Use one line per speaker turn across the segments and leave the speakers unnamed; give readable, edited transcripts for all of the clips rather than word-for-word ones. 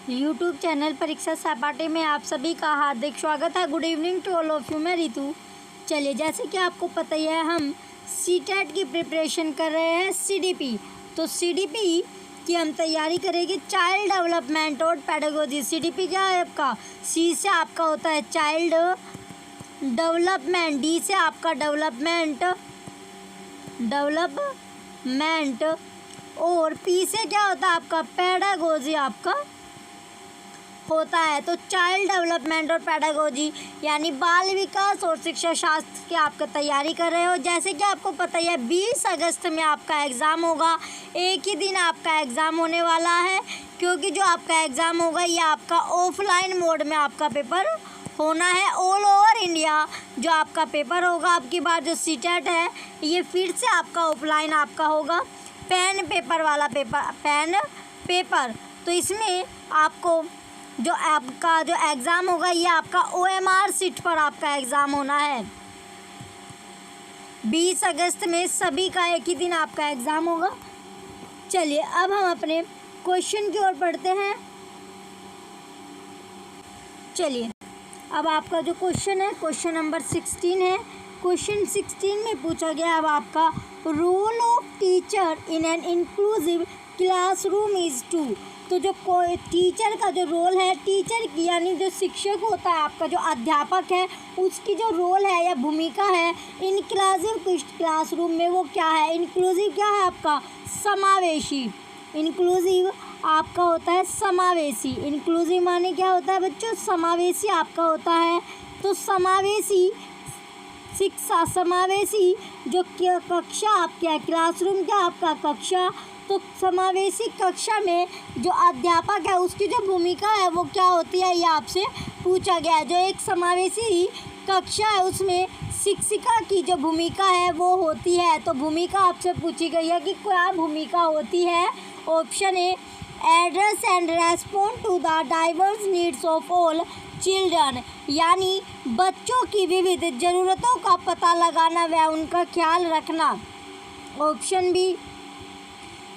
YouTube channel परीक्षा सहपाठी में आप सभी का हार्दिक स्वागत है। Good evening to all of you. मैं रितु। चलिए, जैसे कि आपको पता ही है, हम सीटेट की प्रिपरेशन कर रहे हैं सीडीपी। तो सीडीपी की हम तैयारी करेंगे चाइल्ड डेवलपमेंट और पेडागोजी। सीडीपी क्या है आपका? सी से आपका होता है चाइल्ड डेवलपमेंट, डी से आपका डेवलपमेंट और पी से क्या होता है आपका? पेडागोजी आपका होता है। तो चाइल्ड डेवलपमेंट और पेडागोजी यानी बाल विकास और शिक्षा शास्त्र की आपका तैयारी कर रहे हो। जैसे कि आपको पता ही है, 20 अगस्त में आपका एग्ज़ाम होगा। एक ही दिन आपका एग्ज़ाम होने वाला है, क्योंकि जो आपका एग्ज़ाम होगा ये आपका ऑफलाइन मोड में आपका पेपर होना है। ऑल ओवर इंडिया जो आपका पेपर होगा, आपकी बार जो सीटेट है ये फिर से आपका ऑफलाइन आपका होगा, पेन पेपर वाला पेपर। तो इसमें आपको जो आपका जो एग्ज़ाम होगा ये आपका OMR सीट पर आपका एग्ज़ाम होना है। 20 अगस्त में सभी का एक ही दिन आपका एग्ज़ाम होगा। चलिए, अब हम अपने क्वेश्चन की ओर बढ़ते हैं। चलिए, अब आपका जो क्वेश्चन है, क्वेश्चन नंबर 16 है। क्वेश्चन 16 में पूछा गया अब आपका role of teacher in an inclusive classroom is to. तो जो टीचर का जो रोल है, टीचर यानी जो शिक्षक होता है आपका, जो अध्यापक है, उसकी जो रोल है या भूमिका है इंक्लूसिव क्लासरूम में, वो क्या है? इंक्लूसिव क्या है आपका? समावेशी। इंक्लूसिव आपका होता है समावेशी। इंक्लूसिव माने क्या होता है बच्चों? समावेशी आपका होता है। तो समावेशी शिक्षा, समावेशी जो कक्षा आपका है, क्लासरूम क्या आपका? कक्षा। तो समावेशी कक्षा में जो अध्यापक है उसकी जो भूमिका है वो क्या होती है, ये आपसे पूछा गया है। जो एक समावेशी कक्षा है उसमें शिक्षिका की जो भूमिका है वो होती है। तो भूमिका आपसे पूछी गई है कि क्या भूमिका होती है? Option A, address and respond to the diverse needs of all children, यानी बच्चों की विविध ज़रूरतों का पता लगाना व उनका ख्याल रखना। Option B,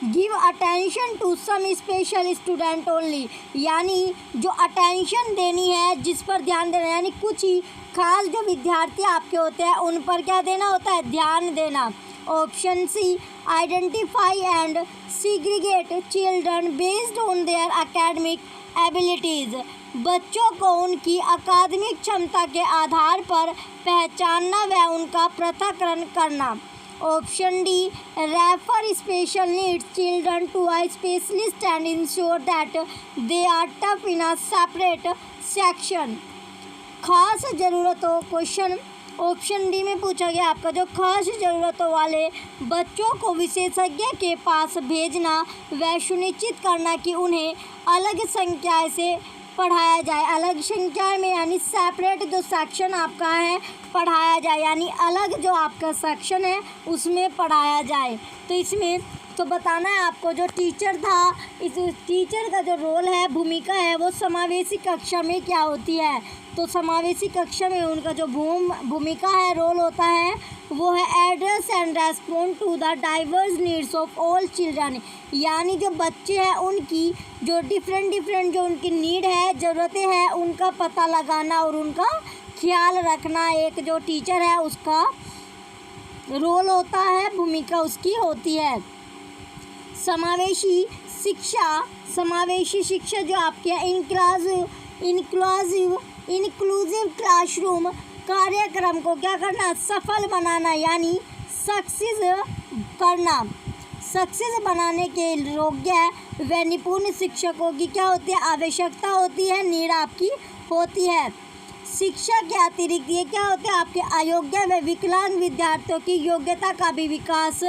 give attention to some special student only, यानी जो अटेंशन देनी है, जिस पर ध्यान देना, यानी कुछ ही खास जो विद्यार्थी आपके होते हैं उन पर क्या देना होता है? ध्यान देना। Option C, identify and segregate children based on their academic abilities, बच्चों को उनकी अकादमिक क्षमता के आधार पर पहचानना व उनका पृथक्करण करना। Option D, refer special needs children to a specialist and ensure that they are taught in a separate section. खास ज़रूरतों, क्वेश्चन ऑप्शन डी में पूछा गया आपका, जो खास ज़रूरतों वाले बच्चों को विशेषज्ञ के पास भेजना व सुनिश्चित करना कि उन्हें अलग संख्या से पढ़ाया जाए। अलग संख्या में यानी सेपरेट जो सेक्शन आपका है पढ़ाया जाए, यानी अलग जो आपका सेक्शन है उसमें पढ़ाया जाए। तो इसमें तो बताना है आपको, जो टीचर था, इस टीचर का जो रोल है, भूमिका है, वो समावेशी कक्षा में क्या होती है? तो समावेशी कक्षा में उनका जो भूमिका है, रोल होता है, वो है address and respond to the diverse needs of all children, यानी जो बच्चे हैं उनकी जो डिफरेंट जो उनकी नीड है, ज़रूरतें हैं, उनका पता लगाना और उनका ख्याल रखना एक जो टीचर है उसका रोल होता है, भूमिका उसकी होती है। समावेशी शिक्षा जो आपके इंक्लूसिव क्लासरूम कार्यक्रम को क्या करना? सफल बनाना, यानी सक्सेस करना। सक्सेस बनाने के योग्य व निपुण शिक्षकों की क्या होती है? आवश्यकता होती है, नीड आपकी होती है। शिक्षा के अतिरिक्त ये क्या होते हैं? आपके अयोग्य व विकलांग विद्यार्थियों की योग्यता का भी विकास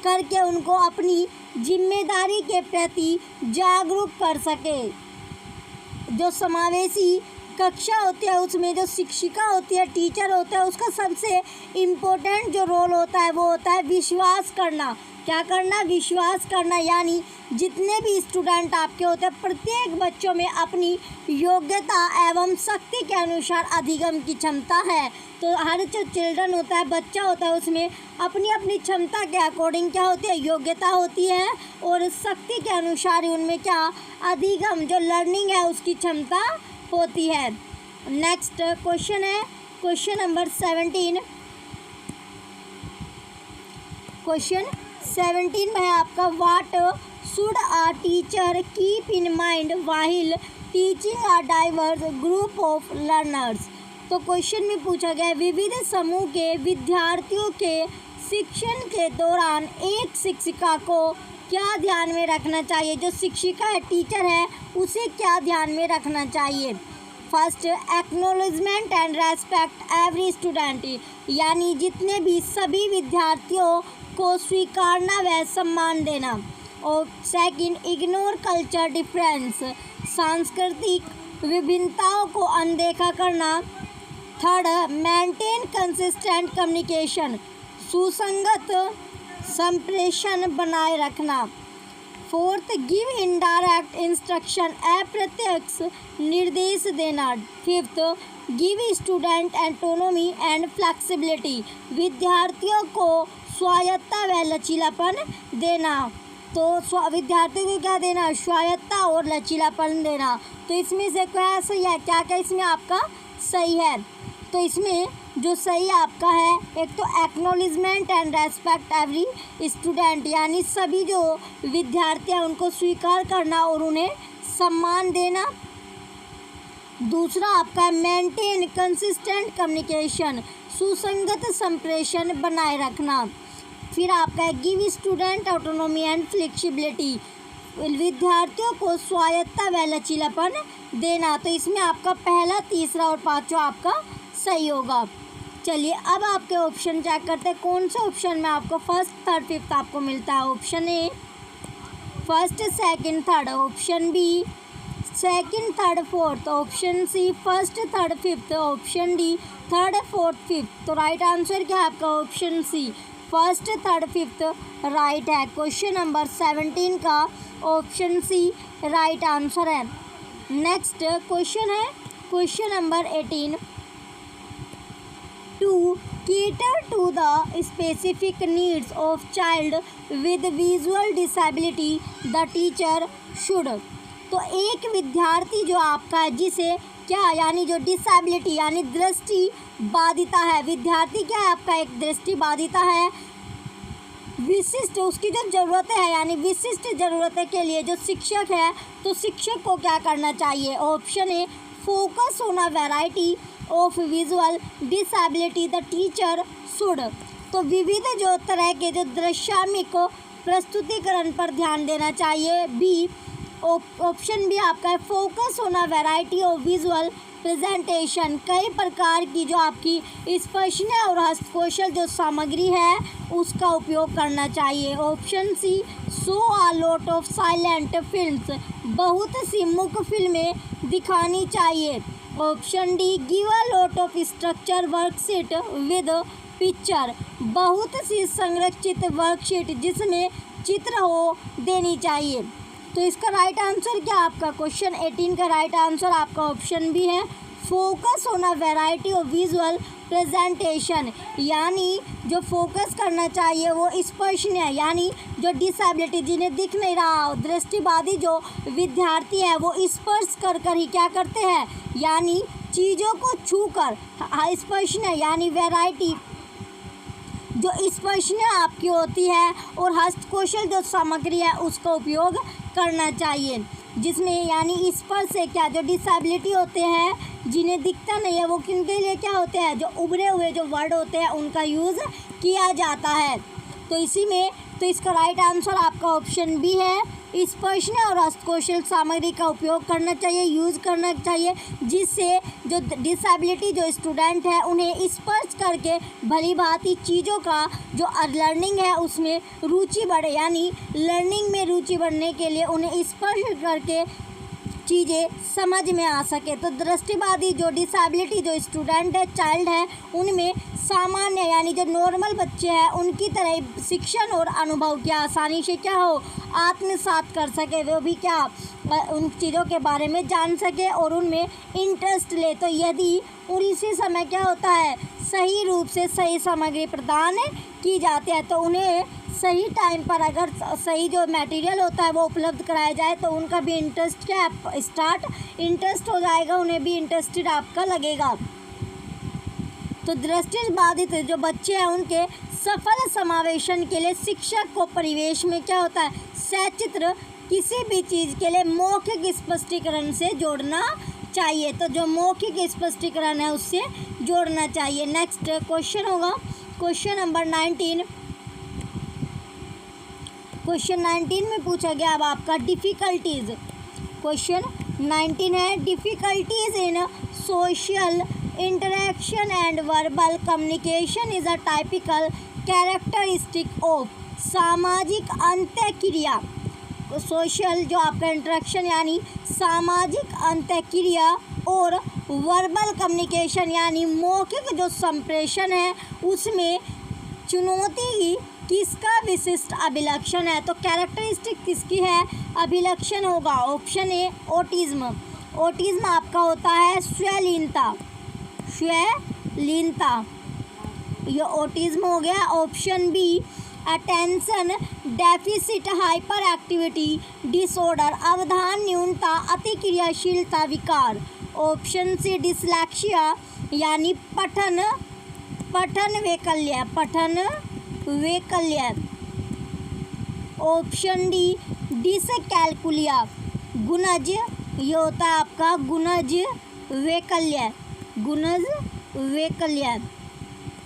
करके उनको अपनी जिम्मेदारी के प्रति जागरूक कर सके। जो समावेशी कक्षा होती है उसमें जो शिक्षिका होती है, टीचर होता है, उसका सबसे इम्पोर्टेंट जो रोल होता है वो होता है विश्वास करना। क्या करना? विश्वास करना। यानी जितने भी स्टूडेंट आपके होते हैं, प्रत्येक बच्चों में अपनी योग्यता एवं शक्ति के अनुसार अधिगम की क्षमता है। तो हर जो चिल्ड्रन होता है, बच्चा होता है, उसमें अपनी अपनी क्षमता के अकॉर्डिंग क्या होती है? योग्यता होती है, और शक्ति के अनुसार उनमें क्या अधिगम जो लर्निंग है उसकी क्षमता होती है। नेक्स्ट क्वेश्चन है क्वेश्चन नंबर 17। क्वेश्चन 17 में है आपका what should a teacher keep in mind while teaching a diverse group of learners. तो क्वेश्चन में पूछा गया विविध समूह के विद्यार्थियों के शिक्षण के दौरान एक शिक्षिका को क्या ध्यान में रखना चाहिए? जो शिक्षिका है, टीचर है, उसे क्या ध्यान में रखना चाहिए? First, acknowledgement and respect every student, यानी जितने भी सभी विद्यार्थियों को स्वीकारना व सम्मान देना। और सेकंड, इग्नोर कल्चर डिफरेंस, सांस्कृतिक विभिन्नताओं को अनदेखा करना। थर्ड, मेंटेन कंसिस्टेंट कम्युनिकेशन, सुसंगत संप्रेषण बनाए रखना। फोर्थ, गिव इनडायरेक्ट इंस्ट्रक्शन, अप्रत्यक्ष निर्देश देना। Fifth, give student autonomy and flexibility, विद्यार्थियों को स्वायत्ता व लचीलापन देना। तो विद्यार्थियों को क्या देना? स्वायत्ता और लचीलापन देना। तो इसमें से क्या सही है? क्या क्या इसमें आपका सही है? तो इसमें जो सही आपका है, एक तो acknowledgement and respect every student, यानी सभी जो विद्यार्थी हैं उनको स्वीकार करना और उन्हें सम्मान देना। दूसरा आपका मेंटेन कंसिस्टेंट कम्युनिकेशन, सुसंगत संप्रेषण बनाए रखना। फिर आपका है give student autonomy and flexibility, विद्यार्थियों को स्वायत्ता व लचीलापन देना। तो इसमें आपका पहला, तीसरा और पांचवा आपका सही होगा। चलिए अब आपके ऑप्शन चेक करते हैं कौन से ऑप्शन में आपको फर्स्ट, थर्ड, फिफ्थ आपको मिलता है। Option A first, second, third. Option B second, third, fourth. Option C first, third, fifth. Option D third, fourth, fifth. तो राइट आंसर क्या है आपका? Option C first, third, fifth right है। Question number 17 का option C right answer है। Next question है question number 18। To cater to the specific needs of child with visual disability, the teacher should। तो एक विद्यार्थी जो आपका है जिसे क्या, यानी जो डिसेबिलिटी यानी दृष्टि बाधिता है, विद्यार्थी क्या है आपका? एक दृष्टि बाधिता है। विशिष्ट उसकी जो ज़रूरतें हैं, यानी विशिष्ट ज़रूरतें के लिए जो शिक्षक है, तो शिक्षक को क्या करना चाहिए? Option A focus on a variety of visual disability, the teacher should. तो विविध जो तरह के जो दृश्यात्मक प्रस्तुतिकरण पर ध्यान देना चाहिए। बी ऑप्शन बी आपका है focus on a variety of visual presentation, कई प्रकार की जो आपकी स्पर्शनीय और हस्तकौशल जो सामग्री है उसका उपयोग करना चाहिए। Option C show a lot of silent films, बहुत सी मुख्य फिल्में दिखानी चाहिए। Option D give a lot of structure worksheet with picture, बहुत सी संरक्षित वर्कशीट जिसमें चित्र हो देनी चाहिए। तो इसका राइट आंसर क्या आपका? क्वेश्चन 18 का राइट आंसर आपका ऑप्शन भी है focus on a variety of visual presentation, यानी जो फोकस करना चाहिए वो स्पर्शनीय यानी जो डिसेबिलिटी जिन्हें दिख नहीं रहा, दृष्टिबाधित जो विद्यार्थी है वो स्पर्श कर कर ही क्या करते हैं, यानी चीज़ों को छू कर। स्पर्शनीय यानी वैरायटी जो स्पर्शनीय आपकी होती है और हस्तकौशल जो सामग्री है उसका उपयोग करना चाहिए, जिसमें यानी स्पर्श से क्या जो डिसेबिलिटी होते हैं जिन्हें दिखता नहीं है वो किनके लिए क्या होते हैं, जो उभरे हुए जो वर्ड होते हैं उनका यूज़ किया जाता है। तो इसी में तो इसका राइट आंसर आपका ऑप्शन बी है, स्पर्शनीय और हस्तकौशल सामग्री का उपयोग करना चाहिए, यूज़ करना चाहिए, जिससे जो डिसेबिलिटी जो स्टूडेंट है उन्हें स्पर्श करके भली भांति चीज़ों का जो लर्निंग है उसमें रुचि बढ़े, यानी लर्निंग में रुचि बढ़ने के लिए उन्हें स्पर्श करके चीज़ें समझ में आ सके। तो दृष्टिबाधी जो डिसेबिलिटी जो स्टूडेंट है, चाइल्ड है, उनमें सामान्य यानी जो नॉर्मल बच्चे हैं उनकी तरह शिक्षण और अनुभव क्या आसानी से क्या हो आत्मसात कर सके, वो भी क्या उन चीज़ों के बारे में जान सके और उनमें इंटरेस्ट ले। तो यदि उसी समय क्या होता है सही रूप से सही सामग्री प्रदान की जाती है, तो उन्हें सही टाइम पर अगर सही जो मटेरियल होता है वो उपलब्ध कराया जाए तो उनका भी इंटरेस्ट क्या इंटरेस्ट हो जाएगा, उन्हें भी इंटरेस्टेड आपका लगेगा। तो दृष्टिबाधित जो बच्चे हैं उनके सफल समावेशन के लिए शिक्षक को परिवेश में क्या होता है सचित्र किसी भी चीज़ के लिए मौखिक स्पष्टीकरण से जोड़ना चाहिए। तो जो मौखिक स्पष्टीकरण है उससे जोड़ना चाहिए। नेक्स्ट क्वेश्चन होगा क्वेश्चन नंबर 19। क्वेश्चन 19 में पूछा गया अब आपका डिफ़िकल्टीज़। क्वेश्चन 19 है difficulties in social interaction and verbal communication is a typical characteristic of सामाजिक अंतःक्रिया। सोशल जो आपका इंटरेक्शन यानी सामाजिक अंतःक्रिया और वर्बल कम्युनिकेशन यानी मौखिक जो संप्रेषण है उसमें चुनौती किसका विशिष्ट अभिलक्षण है। तो कैरेक्टरिस्टिक किसकी है अभिलक्षण होगा ऑप्शन ए ऑटिज्म। ऑटिज्म आपका होता है स्वलीनता, ये ऑटिज्म हो गया। Option B attention deficit hyperactivity disorder अवधान न्यूनता अतिक्रियाशीलता विकार। ऑप्शन सी डिसलेक्सिया यानी पठन वैकल्य। ऑप्शन डी डिसकैलकुलिया गुणज, ये होता है आपका गुणज वैकल्य।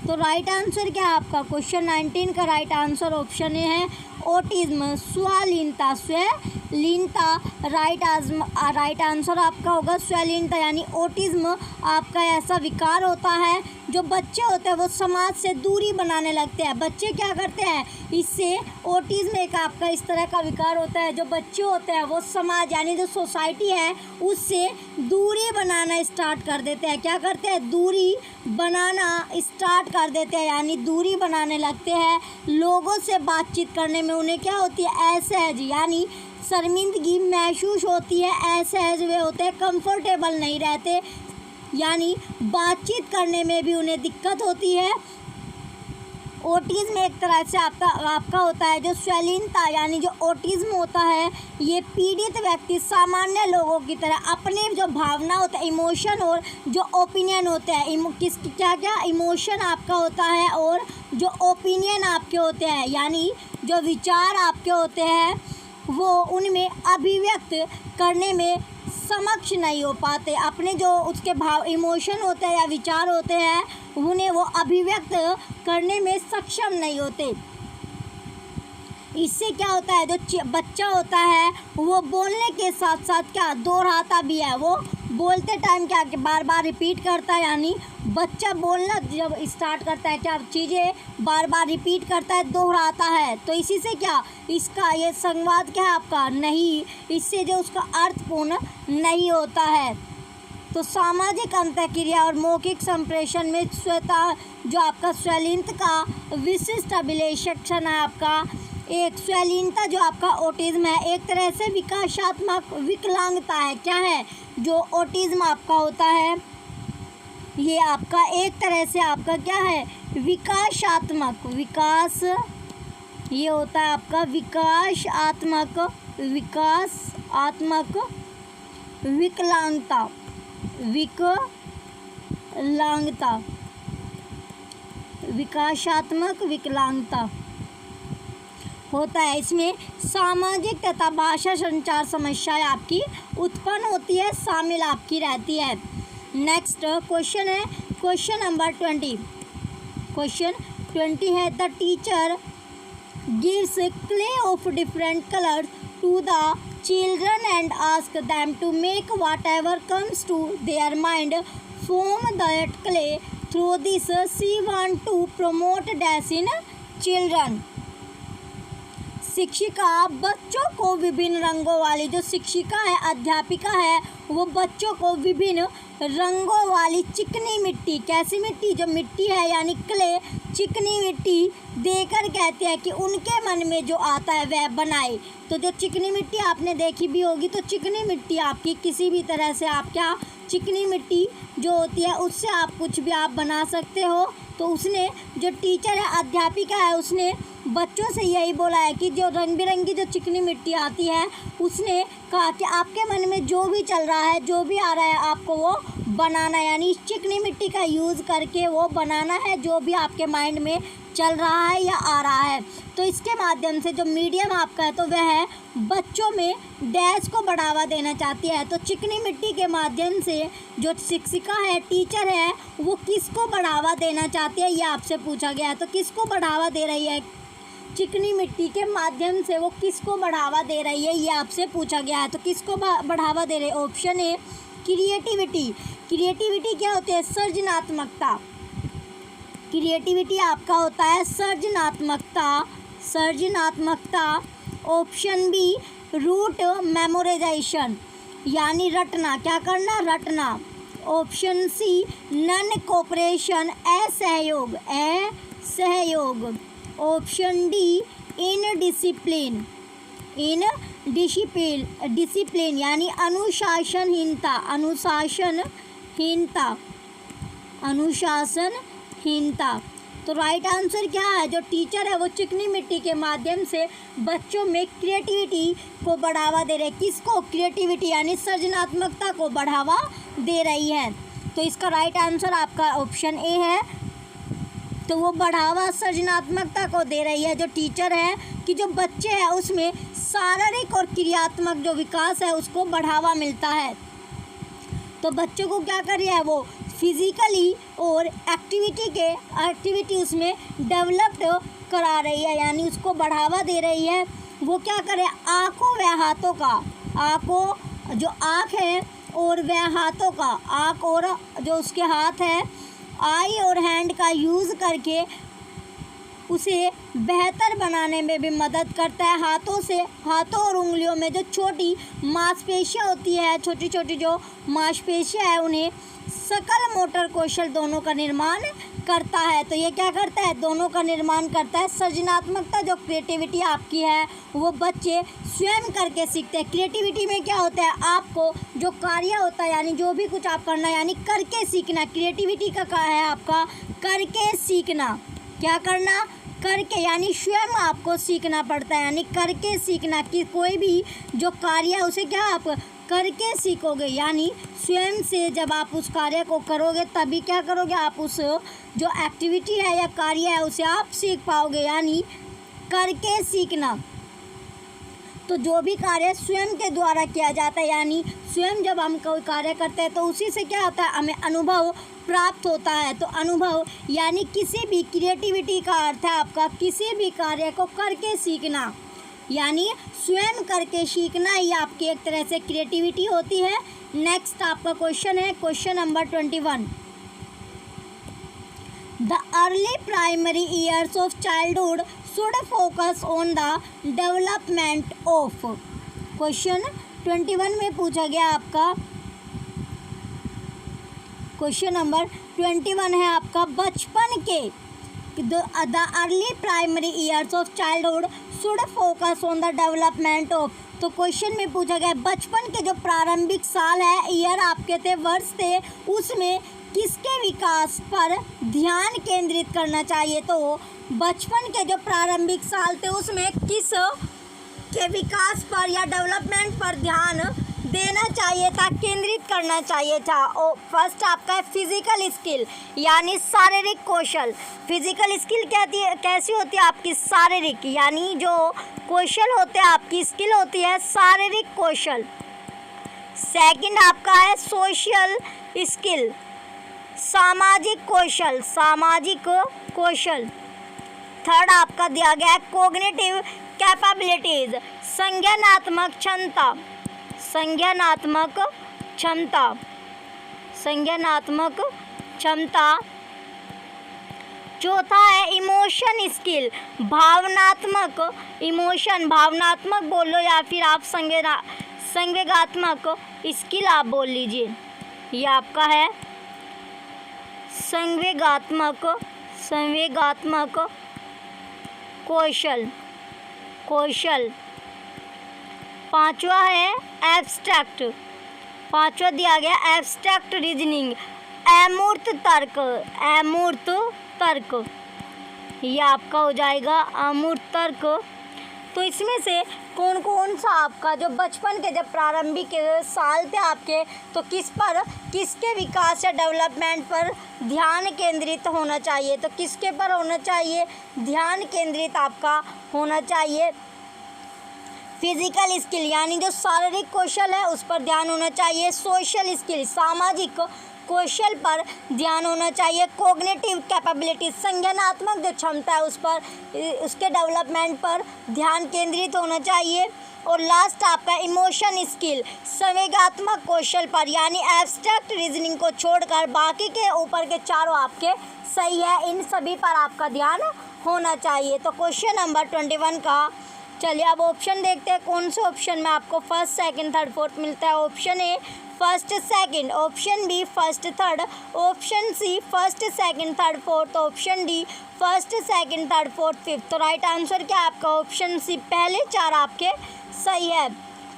तो राइट आंसर क्या है आपका क्वेश्चन 19 का राइट आंसर ऑप्शन ए है ऑटिज्म स्वलीनता राइट आंसर आपका होगा स्वलीनता यानी ऑटिज्म आपका ऐसा विकार होता है जो बच्चे होते हैं वो समाज से दूरी बनाने लगते हैं। बच्चे क्या करते हैं इससे ऑटिज्म एक आपका इस तरह का विकार होता है जो बच्चे होते हैं वो समाज यानी जो सोसाइटी है उससे दूरी बनाना स्टार्ट कर देते हैं। क्या करते हैं दूरी बनाना स्टार्ट कर देते हैं यानी दूरी बनाने लगते हैं। लोगों से बातचीत करने में उन्हें क्या होती है असहज यानी शर्मिंदगी महसूस होती है। असहज वे होते हैं कंफर्टेबल नहीं रहते यानी बातचीत करने में भी उन्हें दिक्कत होती है। ऑटिज्म एक तरह से आपका होता है जो स्वलीनता यानी जो ऑटिज्म होता है ये पीड़ित व्यक्ति सामान्य लोगों की तरह अपने जो भावना होता है इमोशन और जो ओपिनियन होते हैं क्या इमोशन आपका होता है और जो ओपिनियन आपके होते हैं यानी जो विचार आपके होते हैं वो उनमें अभिव्यक्त करने में समक्ष नहीं हो पाते। अपने जो उसके भाव इमोशन होते हैं या विचार होते हैं उन्हें वो अभिव्यक्त करने में सक्षम नहीं होते। इससे क्या होता है जो बच्चा होता है वो बोलने के साथ साथ क्या दोहराता भी है। वो बोलते टाइम क्या बार बार रिपीट करता है यानी बच्चा बोलना जब स्टार्ट करता है क्या चीज़ें बार बार रिपीट करता है दोहराता है। तो इसी से क्या इसका ये संवाद क्या है आपका नहीं इससे जो उसका अर्थपूर्ण नहीं होता है। तो सामाजिक अंतःक्रिया और मौखिक संप्रेषण में स्वतः जो आपका स्वलीनता का विशिष्ट अभिलक्षण है आपका एक स्वलीनता जो आपका ऑटिज्म है एक तरह से विकासात्मक विकलांगता है। क्या है जो ऑटिज्म आपका होता है ये आपका एक तरह से आपका क्या है विकासात्मक ये होता है आपका विकासात्मक विकासात्मक विकलांगता होता है। इसमें सामाजिक तथा भाषा संचार समस्याएं आपकी उत्पन्न होती है शामिल आपकी रहती है। नेक्स्ट क्वेश्चन है क्वेश्चन नंबर 20। क्वेश्चन 20 है the teacher gives clay of different colours to the children and ask them to make whatever comes to their mind from that clay through this she want to promote dash in children. शिक्षिका बच्चों को विभिन्न रंगों वाली, जो शिक्षिका है अध्यापिका है वो बच्चों को विभिन्न रंगों वाली चिकनी मिट्टी, कैसी मिट्टी, जो मिट्टी है यानी क्ले, चिकनी मिट्टी देकर कहते हैं कि उनके मन में जो आता है वह बनाए। तो जो चिकनी मिट्टी आपने देखी भी होगी, तो चिकनी मिट्टी आपकी किसी भी तरह से आप क्या, चिकनी मिट्टी जो होती है उससे आप कुछ भी आप बना सकते हो। तो उसने, जो टीचर है अध्यापिका है, उसने बच्चों से यही बोला है कि जो रंग बिरंगी जो चिकनी मिट्टी आती है, उसने कहा कि आपके मन में जो भी चल रहा है, जो भी आ रहा है, आपको वो बनाना है, यानी इस चिकनी मिट्टी का यूज़ करके वो बनाना है जो भी आपके माइंड में चल रहा है या आ रहा है। तो इसके माध्यम से जो मीडियम आपका है तो वह है बच्चों में डैश को बढ़ावा देना चाहती है। तो चिकनी मिट्टी के माध्यम से जो शिक्षिका है, टीचर है, वो किसको बढ़ावा देना चाहती है, ये आपसे पूछा गया है। तो किसको बढ़ावा दे रही है, चिकनी मिट्टी के माध्यम से वो किसको बढ़ावा दे रही है, ये आपसे पूछा गया है। तो किसको बढ़ावा दे रही है? ऑप्शन ए क्रिएटिविटी। क्रिएटिविटी क्या होती है? सृजनात्मकता। क्रिएटिविटी आपका होता है सृजनात्मकता, सृजनात्मकता। ऑप्शन बी रूट मेमोराइजेशन, यानी रटना, क्या करना, रटना। ऑप्शन सी नन कोऑपरेशन, असहयोग, असहयोग। ऑप्शन डी इनडिसिप्लिन, डिसिप्लिन यानी अनुशासनहीनता, अनुशासनहीनता, अनुशासनहीनता। तो राइट आंसर क्या है? जो टीचर है वो चिकनी मिट्टी के माध्यम से बच्चों में क्रिएटिविटी को बढ़ावा दे रहे हैं। किसको? क्रिएटिविटी यानी सृजनात्मकता को बढ़ावा दे रही है। तो इसका राइट आंसर आपका ऑप्शन ए है। तो वो बढ़ावा सृजनात्मकता को दे रही है जो टीचर है, कि जो बच्चे हैं उसमें शारीरिक और क्रियात्मक जो विकास है उसको बढ़ावा मिलता है। तो बच्चों को क्या कर रही है, वो फिजिकली और एक्टिविटी उसमें डेवलप्ड करा रही है, यानी उसको बढ़ावा दे रही है। वो क्या करे, आँखों व हाथों का, आँखों जो आँख है और वह हाथों का, आँख और जो उसके हाथ है, आई और हैंड का यूज़ करके उसे बेहतर बनाने में भी मदद करता है। हाथों से, हाथों और उंगलियों में जो छोटी मांसपेशियाँ होती है, छोटी छोटी जो मांसपेशियाँ हैं, उन्हें सकल मोटर कौशल दोनों का निर्माण करता है। तो ये क्या करता है, दोनों का निर्माण करता है। सृजनात्मकता जो क्रिएटिविटी आपकी है वो बच्चे स्वयं करके सीखते हैं। क्रिएटिविटी में क्या होता है, आपको जो कार्य होता है यानी जो भी कुछ आप करना यानी करके सीखना, क्रिएटिविटी का है आपका करके सीखना। क्या करना, करके, यानी स्वयं आपको सीखना पड़ता है, यानी करके सीखना। कि कोई भी जो कार्य है उसे क्या आप करके सीखोगे, यानी स्वयं से जब आप उस कार्य को करोगे तभी क्या करोगे, आप उस जो एक्टिविटी है या कार्य है उसे आप सीख पाओगे, यानी करके सीखना। तो जो भी कार्य स्वयं के द्वारा किया जाता है, यानी स्वयं जब हम कोई कार्य करते हैं तो उसी से क्या होता है, हमें अनुभव प्राप्त होता है। तो अनुभव यानी किसी भी, क्रिएटिविटी का अर्थ है आपका किसी भी कार्य को करके सीखना, यानी स्वयं करके सीखना ही आपकी एक तरह से क्रिएटिविटी होती है। नेक्स्ट आपका क्वेश्चन है question number 21। The early primary years of childhood should focus on the development of. Question 21 में पूछा गया आपका, क्वेश्चन नंबर 21 है आपका, बचपन के the early primary years of childhood should focus on the development of. तो क्वेश्चन में पूछा गया बचपन के जो प्रारंभिक साल है, ईयर आपके थे, वर्ष थे, उसमें किसके विकास पर ध्यान केंद्रित करना चाहिए। तो बचपन के जो प्रारंभिक साल थे उसमें किस के विकास पर या डेवलपमेंट पर ध्यान देना चाहिए था, केंद्रित करना चाहिए था। और फर्स्ट आपका है फिजिकल स्किल, यानी शारीरिक कौशल। फिजिकल स्किल कैसी होती है आपकी, शारीरिक, यानी जो कौशल होते हैं आपकी स्किल होती है शारीरिक कौशल। सेकंड आपका है सोशल स्किल, सामाजिक कौशल, सामाजिक कौशल। थर्ड आपका दिया गया है कोग्निटिव कैपेबिलिटीज, संज्ञानात्मक क्षमता, संज्ञानात्मक क्षमता, संज्ञानात्मक क्षमता। चौथा है इमोशन स्किल, भावनात्मक, इमोशन भावनात्मक बोल लो या फिर आप संवेगात्मक स्किल आप बोल लीजिए। ये आपका है संवेगात्मक कौशल। पांचवा है एब्स्ट्रैक्ट, पांचवा दिया गया एब्स्ट्रैक्ट रीजनिंग, अमूर्त तर्क, ये आपका हो जाएगा अमूर्त तर्क। तो इसमें से कौन कौन सा आपका जो बचपन के जब प्रारंभिक साल थे आपके, तो किसके विकास या डेवलपमेंट पर ध्यान केंद्रित होना चाहिए, तो किसके पर होना चाहिए, ध्यान केंद्रित आपका होना चाहिए फिजिकल स्किल यानी जो शारीरिक कौशल है उस पर ध्यान होना चाहिए, सोशल स्किल सामाजिक कौशल पर ध्यान होना चाहिए, कोग्निटिव कैपेबिलिटी संज्ञानात्मक जो क्षमता है उस पर, उसके डेवलपमेंट पर ध्यान केंद्रित होना चाहिए, और लास्ट आपका इमोशन स्किल संवेगात्मक कौशल पर यानी एब्स्ट्रैक्ट रीजनिंग को छोड़कर बाकी के ऊपर के चारों आपके सही है, इन सभी पर आपका ध्यान होना चाहिए। तो क्वेश्चन नंबर 21 का चलिए अब ऑप्शन देखते हैं कौन से ऑप्शन में आपको फर्स्ट सेकंड थर्ड फोर्थ मिलता है। Option A first second, option B first third, option C first second third fourth, option D first second third fourth fifth. तो राइट आंसर क्या है आपका ऑप्शन सी, पहले चार आपके सही है।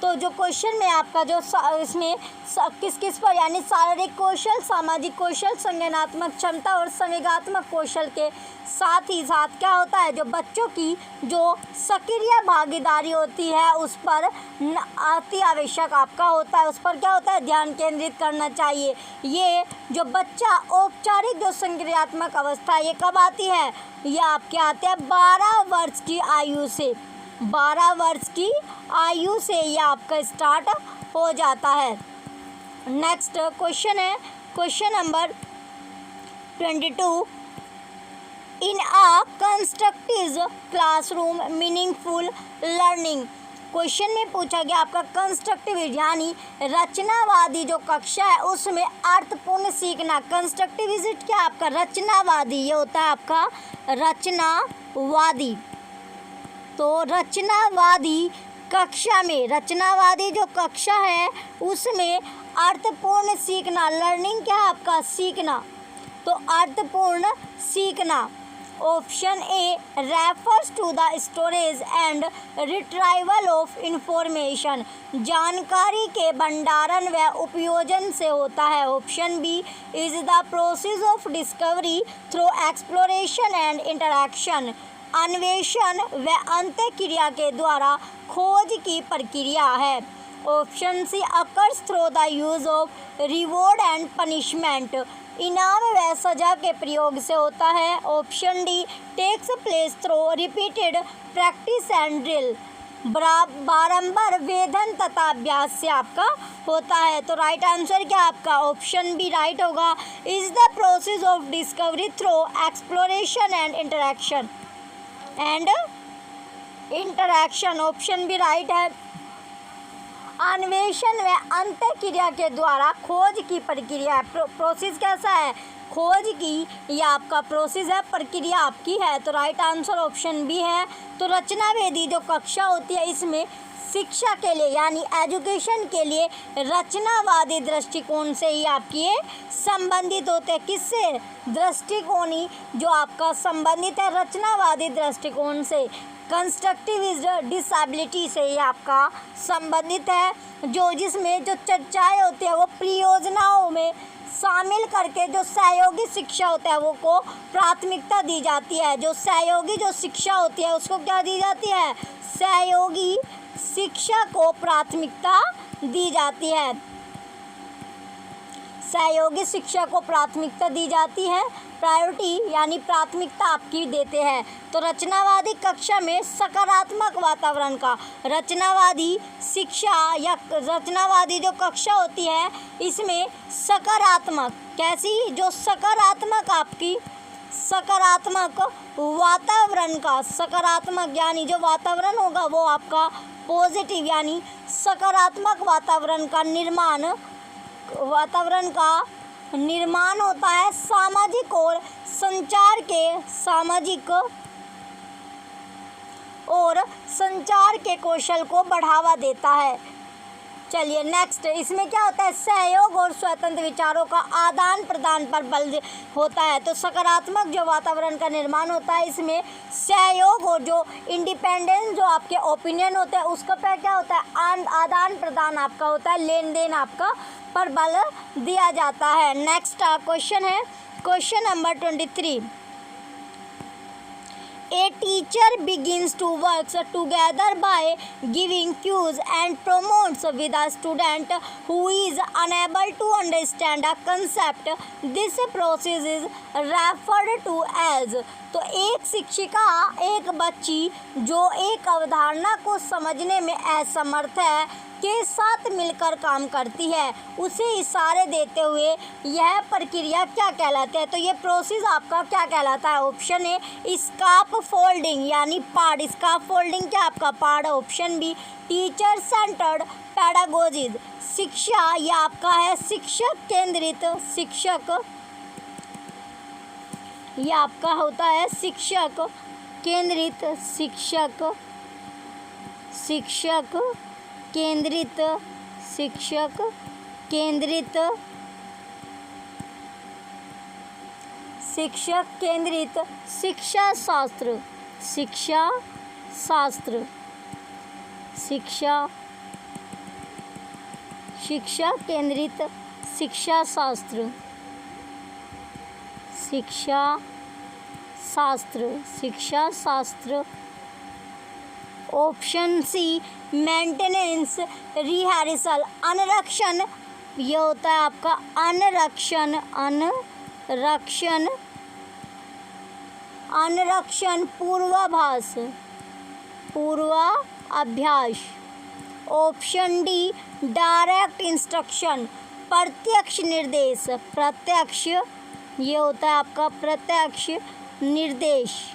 तो जो क्वेश्चन में आपका जो इसमें किस किस पर यानी शारीरिक कौशल, सामाजिक कौशल, संज्ञानात्मक क्षमता और संवेगात्मक कौशल के साथ ही साथ क्या होता है, जो बच्चों की जो सक्रिय भागीदारी होती है उस पर अति आवश्यक आपका होता है, उस पर क्या होता है ध्यान केंद्रित करना चाहिए। ये जो बच्चा औपचारिक जो संक्रियात्मक अवस्था ये कब आती है, ये आपके आते हैं 12 वर्ष की आयु से, 12 वर्ष की आयु से ये आपका स्टार्ट हो जाता है। नेक्स्ट क्वेश्चन है question number 22, in a constructive classroom meaningful learning. Question में पूछा गया आपका कंस्ट्रक्टिव यानी रचनावादी जो कक्षा है उसमें अर्थपूर्ण सीखना। कंस्ट्रक्टिव विजिट क्या आपका रचनावादी, ये होता है आपका रचनावादी। तो रचनावादी कक्षा में, रचनावादी जो कक्षा है उसमें अर्थपूर्ण सीखना, लर्निंग क्या है आपका सीखना, तो अर्थपूर्ण सीखना। Option A refers to the storage and retrieval of information, जानकारी के भंडारण व उपयोजन से होता है। Option B is the process of discovery through exploration and interaction, अन्वेषण व अंतःक्रिया के द्वारा खोज की प्रक्रिया है। Option C occurs through the use of reward and punishment, इनाम व सजा के प्रयोग से होता है। Option D takes place through repeated practice and drill, बारंबार वेधन तथा अभ्यास से आपका होता है। तो राइट आंसर क्या आपका ऑप्शन बी राइट होगा, is the process of discovery through exploration and interaction option भी राइट है। अन्वेषण व अंतःक्रिया के द्वारा खोज की प्रक्रिया, प्रोसेस कैसा है खोज की, यह आपका प्रोसेस है, प्रक्रिया आपकी है। तो राइट आंसर ऑप्शन बी है। तो रचनावेदी जो कक्षा होती है इसमें शिक्षा के लिए यानी एजुकेशन के लिए रचनावादी दृष्टिकोण से ही आपकी ये संबंधित होते हैं। किससे, दृष्टिकोणी जो आपका संबंधित है रचनावादी दृष्टिकोण से, कंस्ट्रक्टिविज्म डिसेबिलिटी से ही आपका संबंधित है। जो जिसमें जो चर्चाएं होती है वो परियोजनाओं में शामिल करके जो सहयोगी शिक्षा होता है वो को प्राथमिकता दी जाती है। जो सहयोगी जो शिक्षा होती है उसको क्या दी जाती है, सहयोगी शिक्षा को प्राथमिकता दी जाती है, सहयोगी शिक्षा को प्राथमिकता दी जाती है, प्रायोरिटी यानी प्राथमिकता आपकी देते हैं। तो रचनावादी कक्षा में सकारात्मक वातावरण का, रचनावादी शिक्षा या रचनावादी जो कक्षा होती है इसमें सकारात्मक, कैसी जो सकारात्मक आपकी सकारात्मक वातावरण का, सकारात्मक यानी जो वातावरण होगा वो आपका पॉजिटिव यानी सकारात्मक वातावरण का निर्माण, वातावरण का निर्माण होता है सामाजिक और संचार के कौशल को बढ़ावा देता है। चलिए नेक्स्ट, इसमें क्या होता है, सहयोग और स्वतंत्र विचारों का आदान प्रदान पर बल होता है। तो सकारात्मक जो वातावरण का निर्माण होता है, इसमें सहयोग और जो इंडिपेंडेंस जो आपके ओपिनियन होते हैं उसका पे क्या होता है, आदान प्रदान आपका होता है, लेन देन आपका पर बल दिया जाता है। नेक्स्ट क्वेश्चन है question number 23। A teacher begins to work together by giving cues and promotes with a student who is unable to understand a concept. This process is referred to as। तो एक शिक्षिका एक बच्ची जो एक अवधारणा को समझने में असमर्थ है के साथ मिलकर काम करती है, उसे इशारे देते हुए यह प्रक्रिया क्या कहलाती है। तो ये प्रोसेस आपका क्या कहलाता है। ऑप्शन ए स्काफ फोल्डिंग यानी पार्ट, स्काफ फोल्डिंग क्या आपका part. Option B teacher centred pedagogy, शिक्षा यह आपका है शिक्षक केंद्रित, यह आपका होता है शिक्षक केंद्रित, शिक्षक केंद्रित शिक्षा शास्त्र ऑप्शन सी मेंटेनेंस रिहर्सल अनुरक्षण, ये होता है आपका अनुरक्षण पूर्वाभ्यास। ऑप्शन डी डायरेक्ट इंस्ट्रक्शन प्रत्यक्ष निर्देश, ये होता है आपका प्रत्यक्ष निर्देश।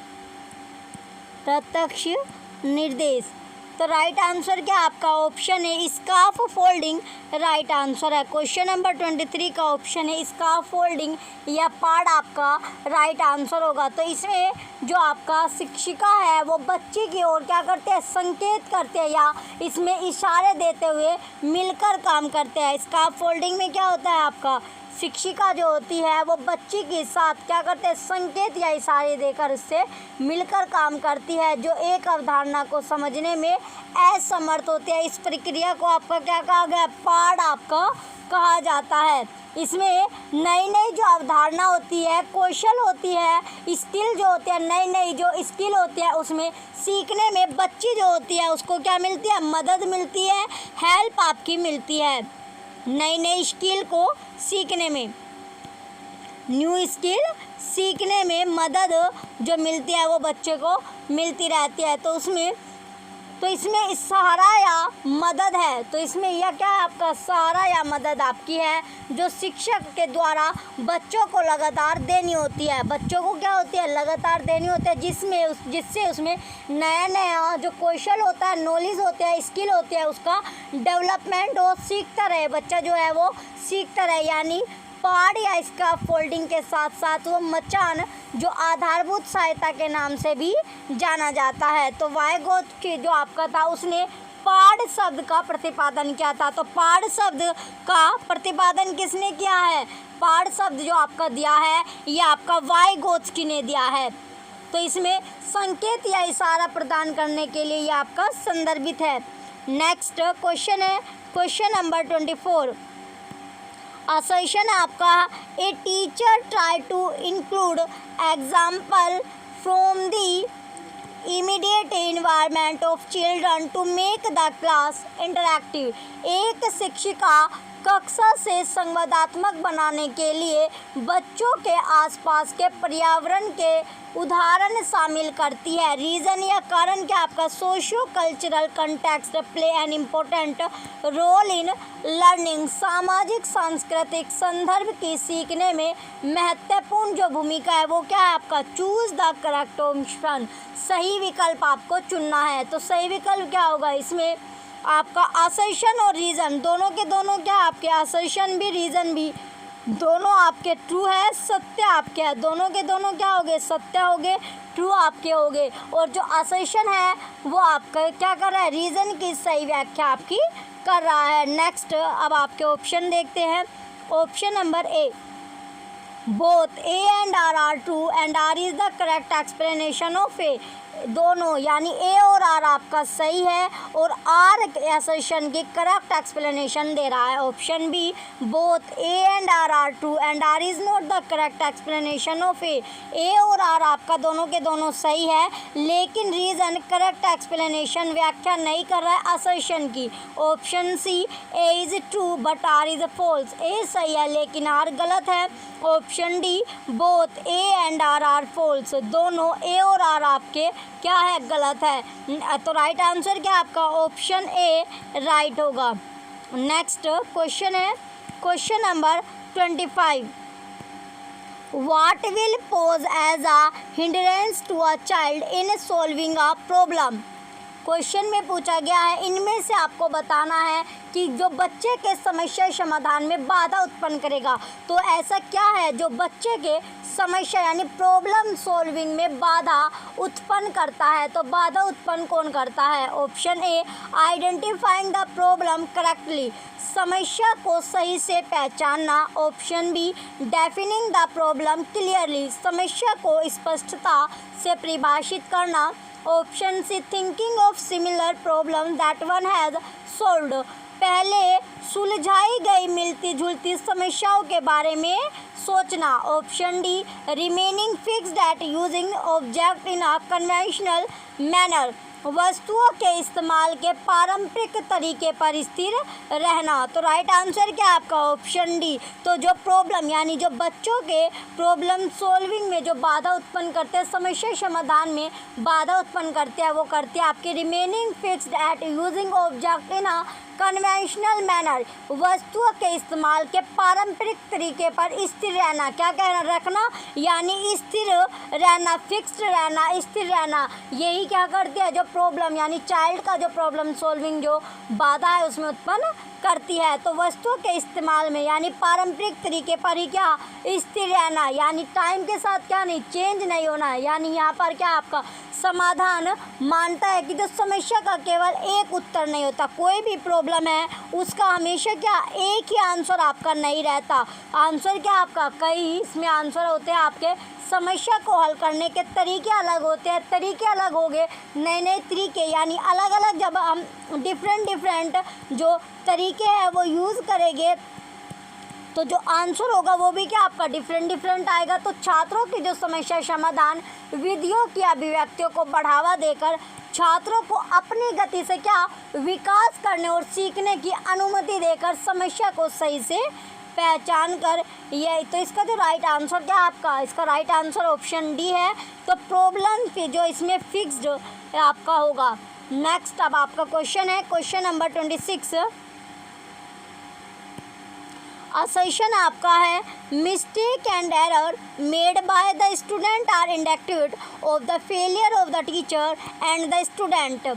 तो राइट आंसर क्या आपका ऑप्शन है स्काफ फोल्डिंग, राइट आंसर है। क्वेश्चन नंबर 23 का ऑप्शन है स्काफ फोल्डिंग, यह पार्ट आपका राइट आंसर होगा। तो इसमें जो आपका शिक्षिका है वो बच्चे की ओर क्या करते हैं, संकेत करते हैं या इसमें इशारे देते हुए मिलकर काम करते हैं। स्काफ फोल्डिंग में क्या होता है आपका शिक्षिका जो होती है वो बच्ची के साथ क्या करते हैं, संकेत या इशारे देकर उससे मिलकर काम करती है जो एक अवधारणा को समझने में असमर्थ होती है। इस प्रक्रिया को आपका क्या कहा गया, पाठ आपका कहा जाता है। इसमें नई नई जो अवधारणा होती है, कौशल होती है, स्किल जो होती है, नई नई जो स्किल होती है उसमें सीखने में बच्ची जो होती है उसको क्या मिलती है, मदद मिलती है, हेल्प आपकी मिलती है। नई नई स्किल को सीखने में, न्यू स्किल सीखने में मदद जो मिलती है वो बच्चे को मिलती रहती है। तो इसमें सहारा या मदद है, तो इसमें यह क्या है आपका सहारा या मदद आपकी है जो शिक्षक के द्वारा बच्चों को लगातार देनी होती है। बच्चों को क्या होती है, लगातार देनी होती है, जिससे उसमें नया नया जो कौशल होता है, नॉलेज होता है, स्किल होती है, उसका डेवलपमेंट हो, सीखता रहे बच्चा जो है वो सीखता रहे। यानी पार्ट या स्काफ फोल्डिंग के साथ साथ वो मचान जो आधारभूत सहायता के नाम से भी जाना जाता है। तो वायगोथ के जो आपका था उसने पार्ट शब्द का प्रतिपादन किया था। तो पार्ट शब्द का प्रतिपादन किसने किया है, पार्ट शब्द जो आपका दिया है ये आपका वायगोत्स्की ने दिया है। तो इसमें संकेत या इशारा प्रदान करने के लिए ये आपका संदर्भित है। नेक्स्ट क्वेश्चन है क्वेश्चन नंबर 24। असर्शन आपका A teacher try to include example from the immediate environment of children to make the class interactive. एक शिक्षिका कक्षा से संवादात्मक बनाने के लिए बच्चों के आसपास के पर्यावरण के उदाहरण शामिल करती है। रीज़न या कारण क्या आपका socio cultural context play an important role in learning. सामाजिक सांस्कृतिक संदर्भ की सीखने में महत्वपूर्ण जो भूमिका है वो क्या है आपका चूज द करेक्ट ऑप्शन, सही विकल्प आपको चुनना है। तो सही विकल्प क्या होगा, इसमें आपका असर्शन और रीज़न दोनों के दोनों क्या आपके असर्शन भी रीज़न भी दोनों आपके ट्रू है, सत्य आपके है, दोनों के दोनों क्या हो गए, सत्य हो गए, ट्रू आपके हो गए। और जो असर्शन है वो आपका क्या कर रहा है, रीज़न की सही व्याख्या आपकी कर रहा है। नेक्स्ट अब आपके ऑप्शन देखते हैं। Option number A, both A and R are true and R is the correct explanation of A. दोनों यानी ए और आर आपका सही है और आर असर्शन की करेक्ट एक्सप्लेनेशन दे रहा है। Option B, both A and R are true and R is not the correct explanation of A. A और आर आपका दोनों के दोनों सही है, लेकिन रीज़न करेक्ट एक्सप्लेनेशन व्याख्या नहीं कर रहा है असर्शन की। Option C, A is true but R is false. A सही है लेकिन आर गलत है। Option D, both A and R are false. दोनों ए और आर आपके क्या है, गलत है। तो राइट आंसर क्या आपका, ऑप्शन ए राइट होगा। नेक्स्ट क्वेश्चन है question number 25। What will pose as a hindrance to a child in solving a problem. Question में पूछा गया है इनमें से आपको बताना है कि जो बच्चे के समस्या समाधान में बाधा उत्पन्न करेगा। तो ऐसा क्या है जो बच्चे के समस्या यानी प्रॉब्लम सॉल्विंग में बाधा उत्पन्न करता है। तो बाधा उत्पन्न कौन करता है। Option A, identifying the problem correctly, समस्या को सही से पहचानना। Option B, defining the problem clearly, समस्या को स्पष्टता से परिभाषित करना। Option C, thinking of similar problem that one has solved, पहले सुलझाई गई मिलती जुलती समस्याओं के बारे में सोचना। Option D, remaining fixed at using object in a conventional manner, वस्तुओं के इस्तेमाल के पारंपरिक तरीके पर स्थिर रहना। तो राइट आंसर क्या है आपका, ऑप्शन डी। तो जो प्रॉब्लम यानी जो बच्चों के प्रॉब्लम सॉल्विंग में जो बाधा उत्पन्न करते हैं, समस्या समाधान में बाधा उत्पन्न करते हैं, वो करते हैं आपके remaining fixed at using object in a conventional manner, वस्तुओं के इस्तेमाल के पारंपरिक तरीके पर स्थिर रहना। क्या कहना, रखना यानी स्थिर रहना, फिक्स्ड रहना, स्थिर रहना। यही क्या करती है जो प्रॉब्लम यानी चाइल्ड का जो प्रॉब्लम सॉल्विंग जो बाधा है उसमें उत्पन्न करती है। तो वस्तुओं के इस्तेमाल में यानी पारंपरिक तरीके पर ही क्या स्थिर रहना, यानी टाइम के साथ क्या नहीं चेंज नहीं होना है। यानी यहाँ पर क्या आपका समाधान मानता है कि जो समस्या का केवल एक उत्तर नहीं होता, कोई भी प्रॉब्लम है उसका हमेशा क्या एक ही आंसर आपका नहीं रहता। आंसर क्या आपका कई इसमें आंसर होते हैं आपके, समस्या को हल करने के तरीके अलग होते हैं, तरीके अलग हो गए, नए नए तरीके यानी अलग अलग जब हम डिफरेंट जो तरीके हैं वो यूज़ करेंगे तो जो आंसर होगा वो भी क्या आपका डिफरेंट आएगा। तो छात्रों की जो समस्या समाधान विधियों की अभिव्यक्तियों को बढ़ावा देकर छात्रों को अपनी गति से क्या विकास करने और सीखने की अनुमति देकर समस्या को सही से पहचान कर ये। तो इसका जो राइट आंसर क्या आपका, इसका राइट आंसर ऑप्शन डी है। तो प्रॉब्लम पे जो इसमें फिक्स्ड आपका होगा। नेक्स्ट अब आपका क्वेश्चन है क्वेश्चन नंबर 26। असर्शन आपका है mistake and error made by the student are indicative of the failure of the teacher and the student.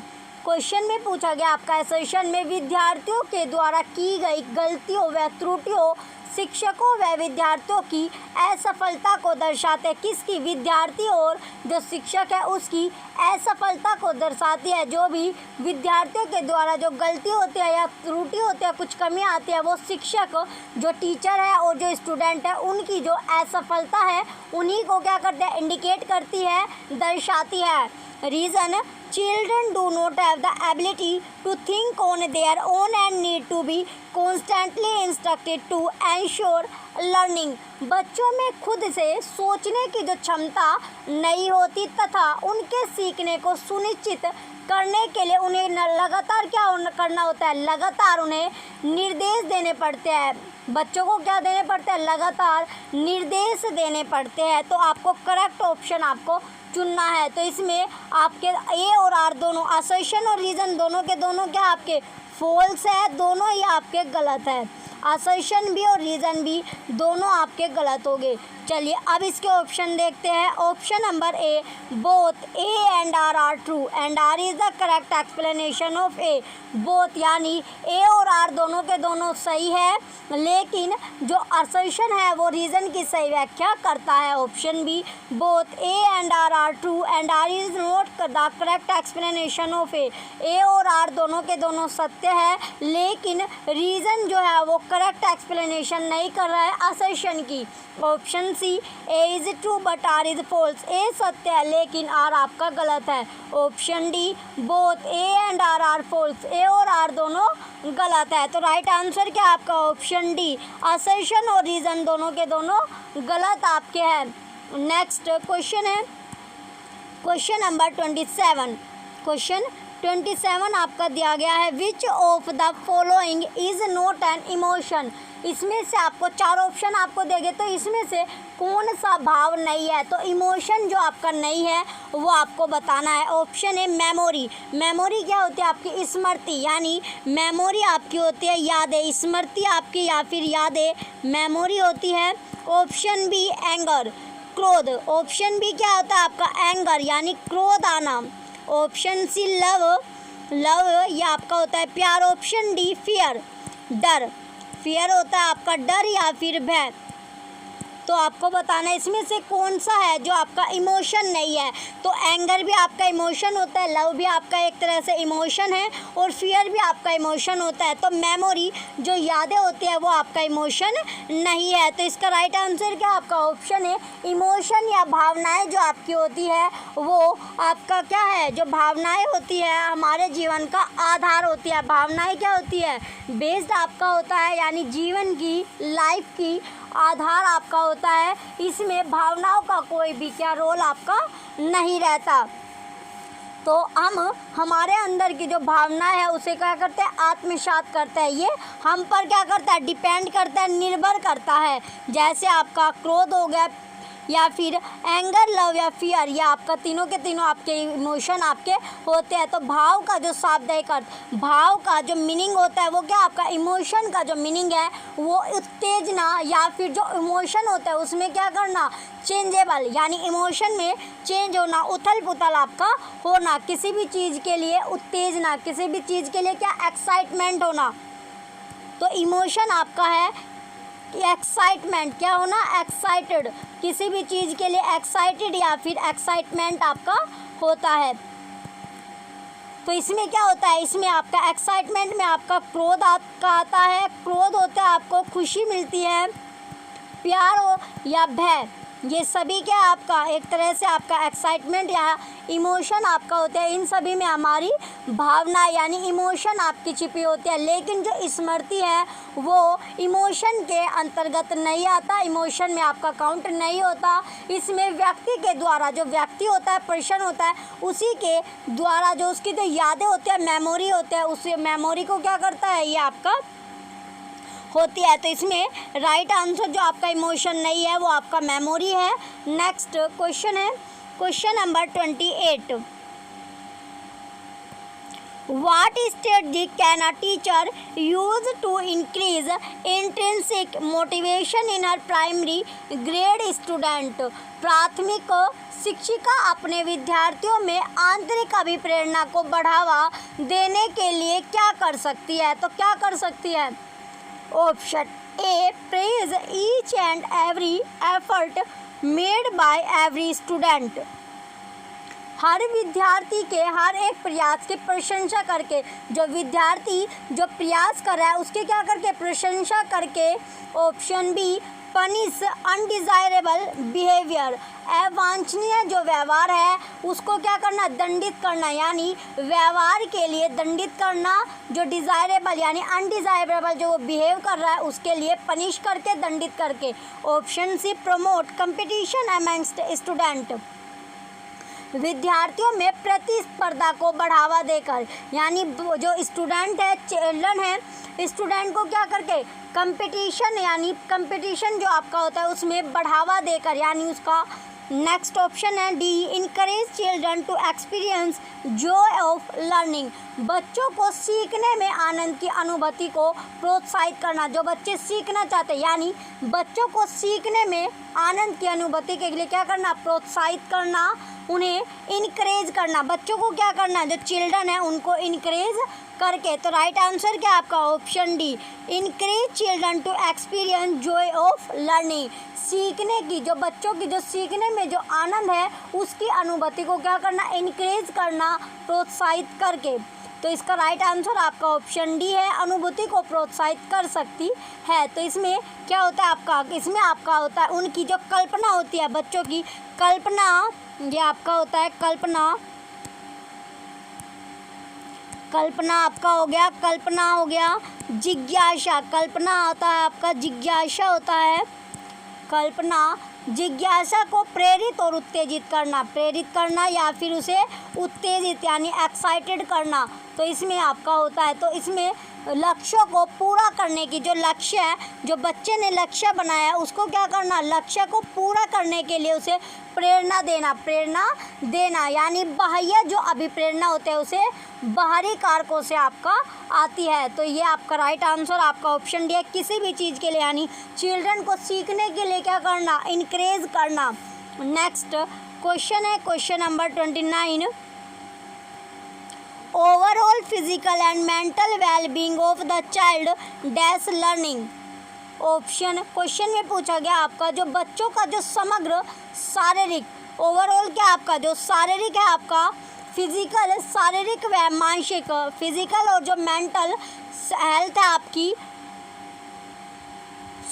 Question में पूछा गया आपका असर्शन में विद्यार्थियों के द्वारा की गई गलतियों व त्रुटियों शिक्षकों व विद्यार्थियों की असफलता को दर्शाते, किसकी, विद्यार्थी और जो शिक्षक है उसकी असफलता को दर्शाती है। जो भी विद्यार्थियों के द्वारा जो गलती होती है या त्रुटि होती है, कुछ कमी आती है, वो शिक्षक जो टीचर है और जो स्टूडेंट है उनकी जो असफलता है उन्हीं को क्या करते हैं, इंडिकेट करती है, दर्शाती है। Reason, children do not have the ability to think on their own and need to be constantly instructed to ensure learning। बच्चों में खुद से सोचने की जो क्षमता नहीं होती तथा उनके सीखने को सुनिश्चित करने के लिए उन्हें लगातार क्या करना होता है, लगातार उन्हें निर्देश देने पड़ते हैं। बच्चों को क्या देने पड़ते हैं, लगातार निर्देश देने पड़ते हैं। तो आपको करेक्ट ऑप्शन आपको चुनना है। तो इसमें आपके ए और आर दोनों असर्शन और रीज़न दोनों के दोनों क्या आपके फॉल्स है, दोनों ही आपके गलत है। असर्शन भी और रीज़न भी दोनों आपके गलत हो गए। चलिए अब इसके ऑप्शन देखते हैं। Option number A, both A and R true and R is the correct explanation of A. Both यानी ए और आर दोनों के दोनों सही है, लेकिन जो असर्शन है वो रीज़न की सही व्याख्या करता है। Option B, both A and R true and R is not the correct explanation of A. A और आर दोनों के दोनों सत्य है, लेकिन रीज़न जो है वो करेक्ट एक्सप्लेनेशन नहीं कर रहा है असर्शन की। Option C, A is true but R is false. A सत्य है लेकिन आर आपका गलत है। Option D, both A and R false. A और आर दोनों गलत है। तो राइट आंसर क्या आपका ऑप्शन डी, असर्शन और रीज़न दोनों के दोनों गलत आपके हैं। नेक्स्ट क्वेश्चन है क्वेश्चन नंबर 27। क्वेश्चन 27 आपका दिया गया है, which of the following is not an emotion. इसमें से आपको 4 ऑप्शन आपको देंगे, तो इसमें से कौन सा भाव नहीं है। तो इमोशन जो आपका नहीं है वो आपको बताना है। ऑप्शन है मेमोरी। मेमोरी क्या होती है आपकी स्मृति, यानी मेमोरी आपकी होती है यादें, स्मृति आपकी या फिर यादें मेमोरी होती है। ऑप्शन बी एंगर, क्रोध। ऑप्शन बी क्या होता है आपका एंगर यानी क्रोध आना। ऑप्शन सी लव, लव ये आपका होता है प्यार। ऑप्शन डी फियर, डर। फियर होता है आपका डर या फिर भय। तो आपको बताना है इसमें से कौन सा है जो आपका इमोशन नहीं है। तो एंगर भी आपका इमोशन होता है, लव भी आपका एक तरह से इमोशन है और फियर भी आपका इमोशन होता है। तो मेमोरी जो यादें होती है वो आपका इमोशन नहीं है। तो इसका राइट आंसर क्या आपका ऑप्शन है, इमोशन या भावनाएं जो आपकी होती है वो आपका क्या है, जो भावनाएं होती है हमारे जीवन का आधार होती है। भावनाएं क्या होती है, बेस्ड आपका होता है, यानी जीवन की लाइफ की आधार आपका होता है। इसमें भावनाओं का कोई भी क्या रोल आपका नहीं रहता। तो हम हमारे अंदर की जो भावना है उसे क्या करते हैं, आत्मसात करते हैं। ये हम पर क्या करता है, डिपेंड करता है, निर्भर करता है। जैसे आपका क्रोध हो गया या फिर एंगर, लव या फियर, या आपका तीनों के तीनों आपके इमोशन आपके होते हैं। तो भाव का जो शाब्दिक अर्थ, भाव का जो मीनिंग होता है वो क्या आपका, इमोशन का जो मीनिंग है वो उत्तेजना या फिर जो इमोशन होता है उसमें क्या करना, चेंजेबल, यानी इमोशन में चेंज होना, उथल पुथल आपका होना, किसी भी चीज़ के लिए उत्तेजना, किसी भी चीज़ के लिए क्या एक्साइटमेंट होना। तो इमोशन आपका है एक्साइटमेंट, क्या होना, एक्साइटेड, किसी भी चीज़ के लिए एक्साइटेड या फिर एक्साइटमेंट आपका होता है। तो इसमें क्या होता है, इसमें आपका एक्साइटमेंट में आपका क्रोध आपका आता है। क्रोध होता है आपको खुशी मिलती है, प्यार हो या भय, ये सभी क्या आपका एक तरह से आपका एक्साइटमेंट या इमोशन आपका होता है। इन सभी में हमारी भावना यानी इमोशन आपकी छिपी होती है। लेकिन जो स्मृति है वो इमोशन के अंतर्गत नहीं आता, इमोशन में आपका काउंट नहीं होता। इसमें व्यक्ति के द्वारा, जो व्यक्ति होता है, पर्सन होता है, उसी के द्वारा जो उसकी जो यादें होती है, मेमोरी होते हैं, उस मेमोरी को क्या करता है, ये आपका होती है। तो इसमें राइट आंसर जो आपका इमोशन नहीं है वो आपका मेमोरी है। नेक्स्ट क्वेश्चन है question number 28। What strategy can a teacher use to increase intrinsic motivation in her primary grade student? प्राथमिक शिक्षिका अपने विद्यार्थियों में आंतरिक अभिप्रेरणा को बढ़ावा देने के लिए क्या कर सकती है। तो क्या कर सकती है, option A, praise each and every effort made by every student. हर विद्यार्थी के हर एक प्रयास की प्रशंसा करके, जो विद्यार्थी जो प्रयास कर रहा है उसके क्या करके, प्रशंसा करके। Option B, punish undesirable behaviour, अवांछनीय जो व्यवहार है उसको क्या करना, दंडित करना, यानी व्यवहार के लिए दंडित करना। जो डिज़ायरेबल यानी अनडिज़ायरेबल जो वो बिहेव कर रहा है उसके लिए पनिश करके, दंडित करके। Option C, promote competition amongst student, विद्यार्थियों में प्रतिस्पर्धा को बढ़ावा देकर, यानी जो स्टूडेंट है, चिल्ड्रन है, स्टूडेंट को क्या करके, कंपटीशन, यानी कंपटीशन जो आपका होता है उसमें बढ़ावा देकर, यानी उसका नेक्स्ट ऑप्शन है D, encourage children to experience joy of learning. बच्चों को सीखने में आनंद की अनुभूति को प्रोत्साहित करना। जो बच्चे सीखना चाहते हैं यानी बच्चों को सीखने में आनंद की अनुभूति के लिए क्या करना, प्रोत्साहित करना, उन्हें इनकरेज करना। बच्चों को क्या करना, जो चिल्ड्रन है उनको इनकरेज करके। तो राइट आंसर क्या आपका option D, encourage children to experience joy of learning. सीखने की, जो बच्चों की जो सीखने में जो आनंद है उसकी अनुभूति को क्या करना, इनकरेज करना, प्रोत्साहित करके। तो इसका राइट आंसर आपका ऑप्शन डी है, अनुभूति को प्रोत्साहित कर सकती है। तो इसमें क्या होता है आपका, इसमें आपका होता है उनकी जो कल्पना होती है, बच्चों की कल्पना, ये आपका होता है कल्पना। कल्पना आपका हो गया, कल्पना हो गया जिज्ञासा। कल्पना होता है आपका जिज्ञासा होता है, कल्पना जिज्ञासा को प्रेरित और उत्तेजित करना, प्रेरित करना या फिर उसे उत्तेजित यानी एक्साइटेड करना। तो इसमें आपका होता है, तो इसमें लक्ष्यों को पूरा करने की, जो लक्ष्य है, जो बच्चे ने लक्ष्य बनाया है उसको क्या करना, लक्ष्य को पूरा करने के लिए उसे प्रेरणा देना, प्रेरणा देना यानी बाह्य जो अभिप्रेरणा होते हैं उसे बाहरी कारकों से आपका आती है। तो ये आपका राइट आंसर आपका ऑप्शन डी है, किसी भी चीज़ के लिए यानी चिल्ड्रन को सीखने के लिए क्या करना, इनकरेज करना। नेक्स्ट क्वेश्चन है question number 29, overall physical and mental wellbeing of the child dash learning. Option question में पूछा गया आपका जो बच्चों का जो समग्र शारीरिक, ओवरऑल क्या आपका जो शारीरिक है आपका फिजिकल, शारीरिक व मानसिक, फिजिकल और जो मेंटल हेल्थ है आपकी,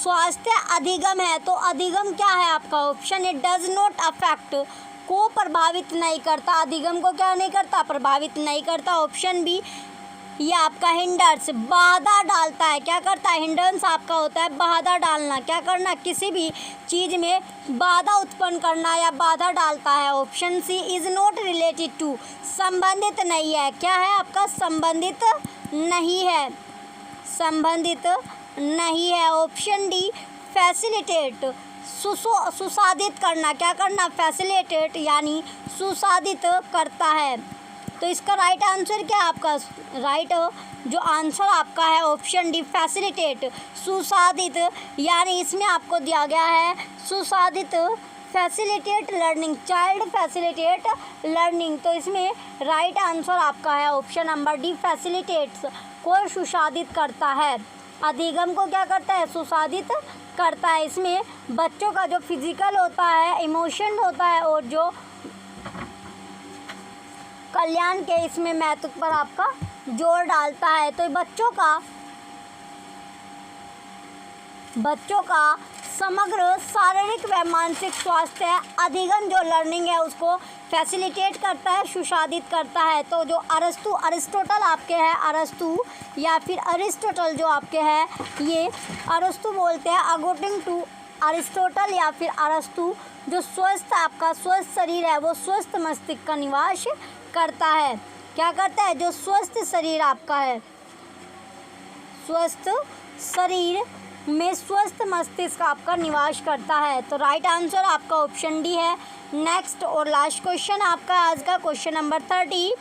स्वास्थ्य अधिगम है। तो अधिगम क्या है आपका ऑप्शन है डज नॉट अफेक्ट, को प्रभावित नहीं करता, अधिगम को क्या नहीं करता, प्रभावित नहीं करता। ऑप्शन बी ये आपका हिंडर्स, बाधा डालता है, क्या करता है, हिंड्रेंस आपका होता है बाधा डालना, क्या करना, किसी भी चीज़ में बाधा उत्पन्न करना या बाधा डालता है। Option C is not related to, संबंधित नहीं है, क्या है आपका, संबंधित नहीं है, संबंधित नहीं है। ऑप्शन डी फैसिलिटेट, सुसाधित करना, क्या करना, फैसिलिटेट यानी सुसाधित करता है। तो इसका राइट आंसर क्या है आपका, राइट जो आंसर आपका है ऑप्शन डी फैसिलिटेट, सुसाधित यानी इसमें आपको दिया गया है सुसाधित, facilitate learning, child facilitate learning. तो इसमें राइट आंसर आपका है ऑप्शन नंबर डी फैसिलिटेट्स, को सुसाधित करता है, अधिगम को क्या करता है, सुसाधित करता है। इसमें बच्चों का जो फिजिकल होता है, इमोशन होता है और जो कल्याण के इसमें महत्व पर आपका जोर डालता है। तो बच्चों का समग्र शारीरिक व मानसिक स्वास्थ्य अधिगम जो लर्निंग है उसको फैसिलिटेट करता है, सुसाधित करता है। तो जो अरिस्टोटल आपके हैं, अरस्तु या फिर अरिस्टोटल जो आपके हैं, ये अरस्तु बोलते हैं, अकॉर्डिंग टू अरिस्टोटल या फिर अरस्तु, जो स्वस्थ आपका स्वस्थ शरीर है वो स्वस्थ मस्तिष्क का निवास करता है, क्या करता है, जो स्वस्थ शरीर आपका है, स्वस्थ शरीर में स्वस्थ मस्तिष्क आपका निवास करता है। तो राइट आंसर आपका ऑप्शन डी है। नेक्स्ट और लास्ट क्वेश्चन आपका आज का क्वेश्चन नंबर 30,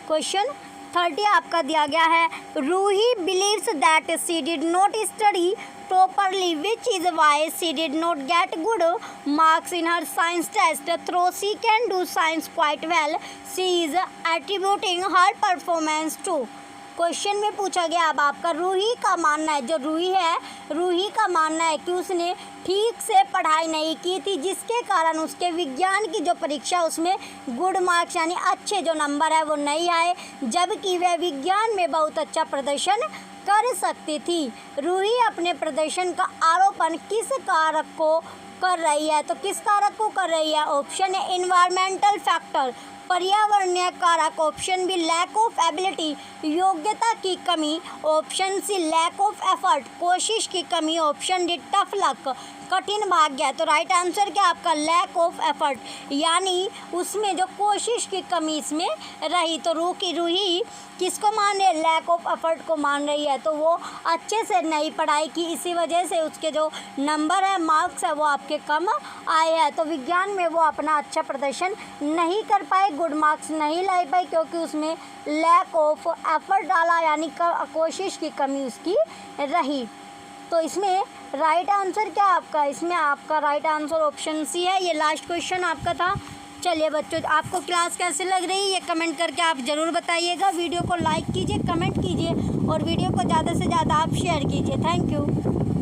क्वेश्चन 30 आपका दिया गया है, Ruhi believes that she did not study properly, which is why she did not get good marks in her science test. Though she can do science quite well, she is attributing her performance to. Question में पूछा गया अब आपका रूही का मानना है, जो रूही का मानना है कि उसने ठीक से पढ़ाई नहीं की थी, जिसके कारण उसके विज्ञान की जो परीक्षा उसमें गुड मार्क्स यानी अच्छे जो नंबर है वो नहीं आए, जबकि वह विज्ञान में बहुत अच्छा प्रदर्शन कर सकती थी। रूही अपने प्रदर्शन का आरोपण किस कारक को कर रही है, तो किस कारक को कर रही है, ऑप्शन है इन्वायरमेंटल फैक्टर, पर्यावरणीय कारक, option B lack of ability, योग्यता की कमी, option C lack of effort, कोशिश की कमी, ऑप्शन डी टफ लक, कठिन भाग गया। तो राइट आंसर क्या आपका लैक ऑफ एफर्ट, यानी उसमें जो कोशिश की कमी इसमें रही। तो रूही किसको मान रही है, लैक ऑफ एफर्ट को मान रही है। तो वो अच्छे से नहीं पढ़ाई की, इसी वजह से उसके जो नंबर है, मार्क्स है, वो आपके कम आए हैं। तो विज्ञान में वो अपना अच्छा प्रदर्शन नहीं कर पाए, गुड मार्क्स नहीं ला पाए, क्योंकि उसमें लैक ऑफ एफर्ट डाला, यानी कोशिश की कमी उसकी रही। तो इसमें राइट आंसर क्या आपका, इसमें आपका राइट आंसर ऑप्शन सी है। ये लास्ट क्वेश्चन आपका था। चलिए बच्चों, आपको क्लास कैसे लग रही है ये कमेंट करके आप ज़रूर बताइएगा। वीडियो को लाइक कीजिए, कमेंट कीजिए और वीडियो को ज़्यादा से ज़्यादा आप शेयर कीजिए। Thank you.